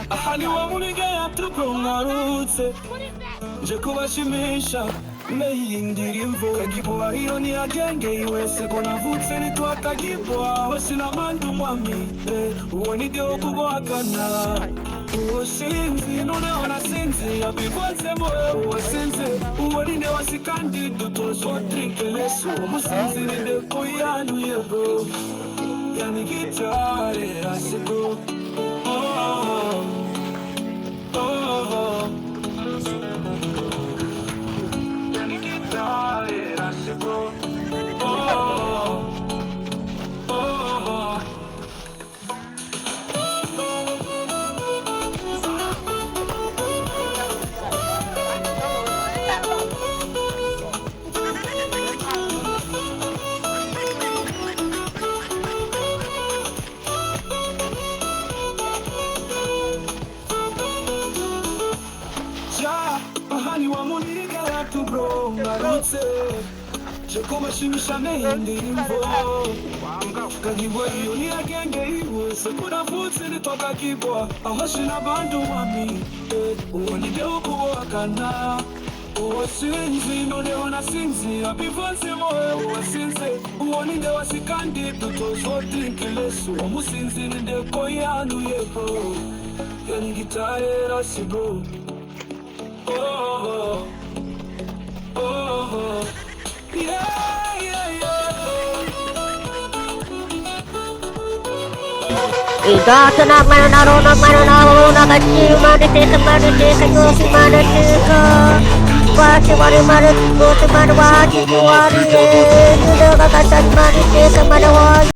ahani wamuligaya tukongarutse nje kubashimisha meyindirimbo kagibwa hiyo ni agenge iwese konavutse nitwakagibwa wasina mandu mwami uwonide okubwakana usinzi noneona sinzi abivanze moyo wasinze uwonide wasikandi dutozotrinkelesu musinzi ninde koyanu yego yani gitare asiko ahani wamuligaya tukongarutse nje kubashimisha meyindirimbo kagibwa iyo ni agenge iwese kunavutse nitwakagibwa ahashina bandu mwami uwonide okubwakana uwasinzi noneho nasinzi abivanze moyo wasinze uwonide wasikandi tutozotrinkelesu omusinzi ninde koyanu yego yani gitare rasigo Ika na manaro na manaro na kachi manite kayosi manite wasi wari manite go se manwaji wari e tudo ka kasat manite ka manwaji